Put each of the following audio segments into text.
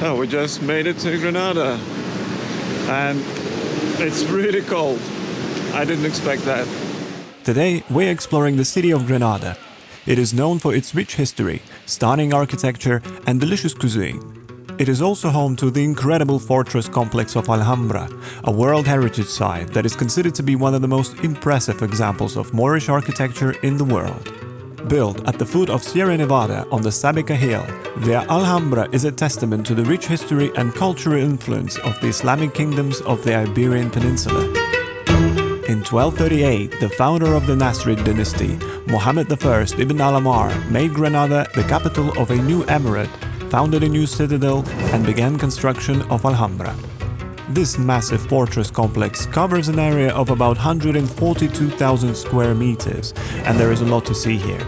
Oh, we just made it to Granada. And it's really cold. I didn't expect that. Today, we're exploring the city of Granada. It is known for its rich history, stunning architecture, and delicious cuisine. It is also home to the incredible fortress complex of Alhambra, a World Heritage Site that is considered to be one of the most impressive examples of Moorish architecture in the world. Built at the foot of Sierra Nevada on the Sabica Hill, the Alhambra is a testament to the rich history and cultural influence of the Islamic kingdoms of the Iberian Peninsula. In 1238, the founder of the Nasrid dynasty, Mohammed I ibn al-Ammar, made Granada the capital of a new emirate, founded a new citadel, and began construction of Alhambra. This massive fortress complex covers an area of about 142,000 square meters, and there is a lot to see here.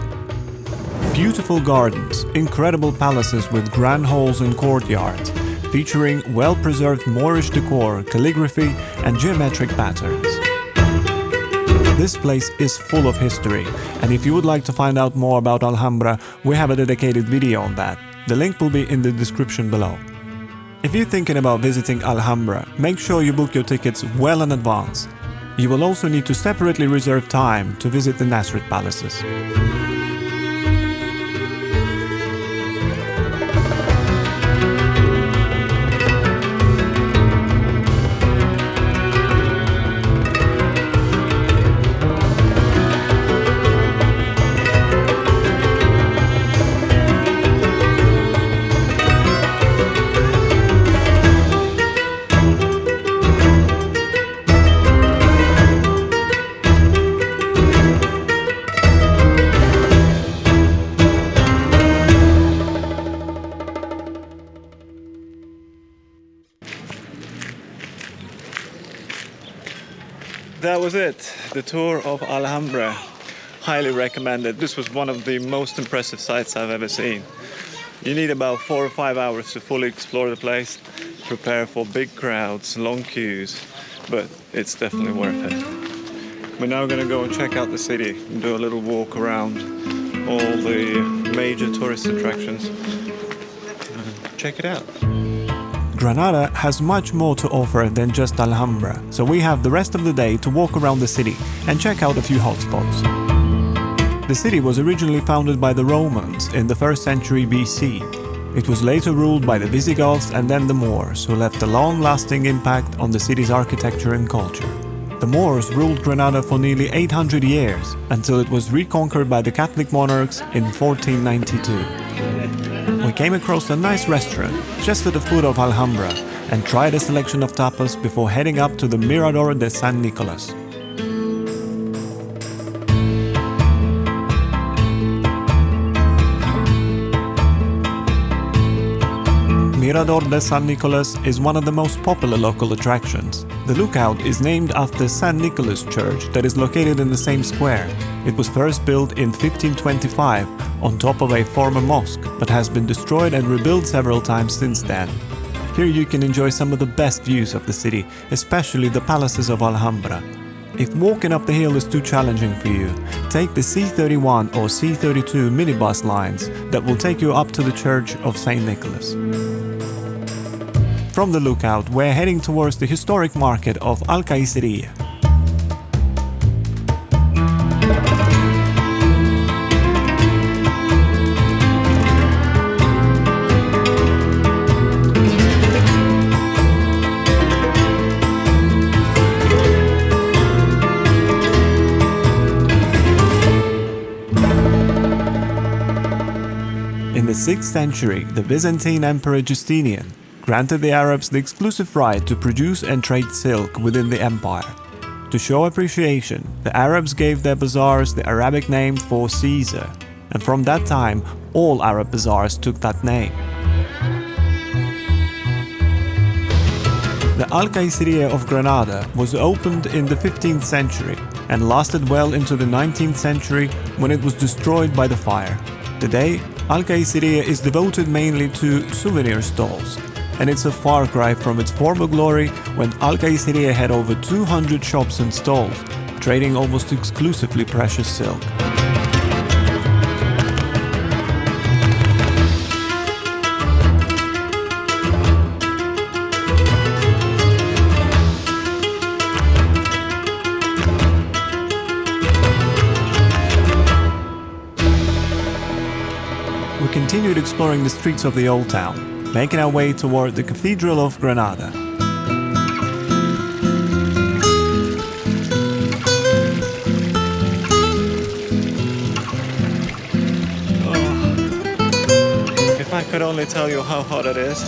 Beautiful gardens, incredible palaces with grand halls and courtyards, featuring well-preserved Moorish decor, calligraphy, and geometric patterns. This place is full of history, and if you would like to find out more about Alhambra, we have a dedicated video on that. The link will be in the description below. If you're thinking about visiting Alhambra, make sure you book your tickets well in advance. You will also need to separately reserve time to visit the Nasrid palaces. That was it, the tour of Alhambra. Highly recommended. This was one of the most impressive sights I've ever seen. You need about 4 or 5 hours to fully explore the place, prepare for big crowds, long queues, but it's definitely worth it. We're now going to go and check out the city and do a little walk around all the major tourist attractions. Check it out. Granada has much more to offer than just Alhambra, so we have the rest of the day to walk around the city and check out a few hotspots. The city was originally founded by the Romans in the 1st century BC. It was later ruled by the Visigoths and then the Moors, who left a long-lasting impact on the city's architecture and culture. The Moors ruled Granada for nearly 800 years, until it was reconquered by the Catholic monarchs in 1492. We came across a nice restaurant just at the foot of Alhambra and tried a selection of tapas before heading up to the Mirador de San Nicolas. Mirador de San Nicolas is one of the most popular local attractions. The lookout is named after San Nicholas Church that is located in the same square. It was first built in 1525 on top of a former mosque, but has been destroyed and rebuilt several times since then. Here you can enjoy some of the best views of the city, especially the palaces of Alhambra. If walking up the hill is too challenging for you, take the C31 or C32 minibus lines that will take you up to the Church of St. Nicholas. From the lookout, we're heading towards the historic market of Alcaiceria. In the 6th century, the Byzantine Emperor Justinian granted the Arabs the exclusive right to produce and trade silk within the empire. To show appreciation, the Arabs gave their bazaars the Arabic name for Caesar, and from that time, all Arab bazaars took that name. The Alcaiceria of Granada was opened in the 15th century and lasted well into the 19th century when it was destroyed by the fire. Today, Alcaiceria is devoted mainly to souvenir stalls, and it's a far cry from its former glory when Alcaiceria had over 200 shops and stalls, trading almost exclusively precious silk. we continued exploring the streets of the old town, making our way toward the Cathedral of Granada. If I could only tell you how hot it is.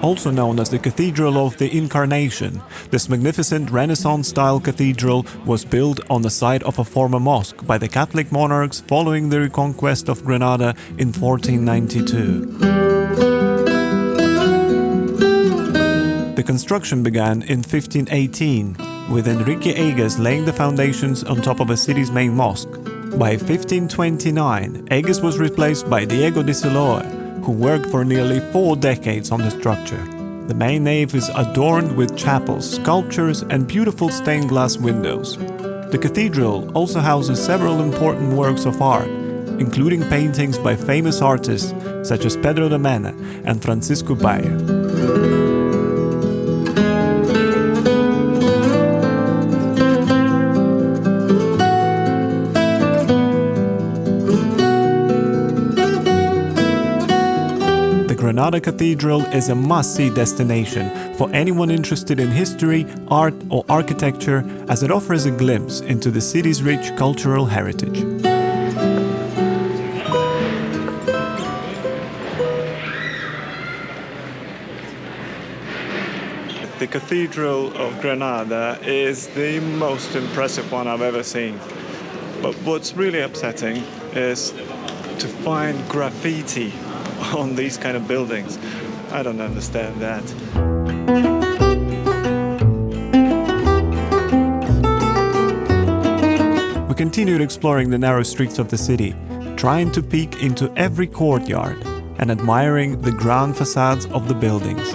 Also known as the Cathedral of the Incarnation, this magnificent Renaissance-style cathedral was built on the site of a former mosque by the Catholic monarchs following the reconquest of Granada in 1492. The construction began in 1518, with Enrique Egas laying the foundations on top of the city's main mosque. By 1529, Egas was replaced by Diego de Siloe, who worked for nearly 4 decades on the structure. The main nave is adorned with chapels, sculptures and beautiful stained glass windows. The cathedral also houses several important works of art, including paintings by famous artists such as Pedro de Mena and Francisco Bayer. Granada Cathedral is a must-see destination for anyone interested in history, art or architecture, as it offers a glimpse into the city's rich cultural heritage. The Cathedral of Granada is the most impressive one I've ever seen. But what's really upsetting is to find graffiti on these kind of buildings. I don't understand that. We continued exploring the narrow streets of the city, trying to peek into every courtyard and admiring the grand facades of the buildings.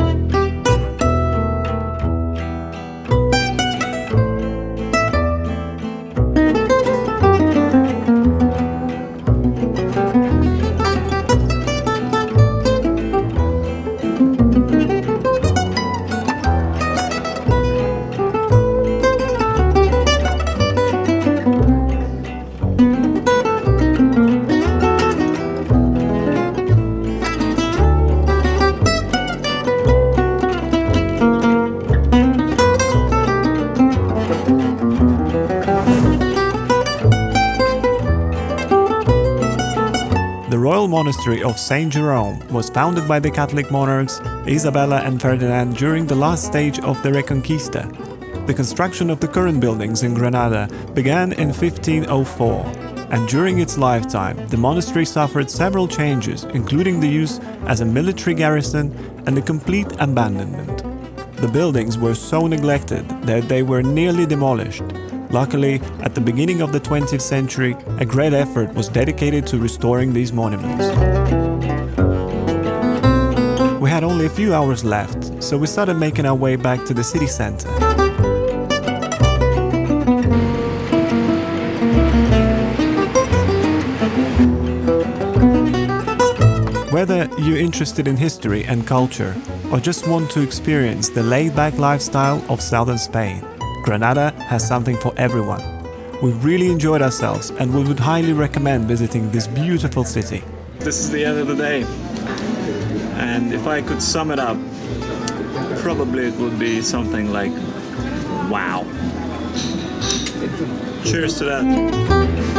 The royal monastery of Saint Jerome was founded by the Catholic monarchs Isabella and Ferdinand during the last stage of the Reconquista. The construction of the current buildings in Granada began in 1504, and during its lifetime the monastery suffered several changes, including the use as a military garrison and the complete abandonment. The buildings were so neglected that they were nearly demolished. Luckily, at the beginning of the 20th century, a great effort was dedicated to restoring these monuments. We had only a few hours left, so we started making our way back to the city center. Whether you're interested in history and culture, or just want to experience the laid-back lifestyle of southern Spain, Granada has something for everyone. We really enjoyed ourselves and we would highly recommend visiting this beautiful city. This is the end of the day, and if I could sum it up, probably it would be something like, wow. Cheers to that.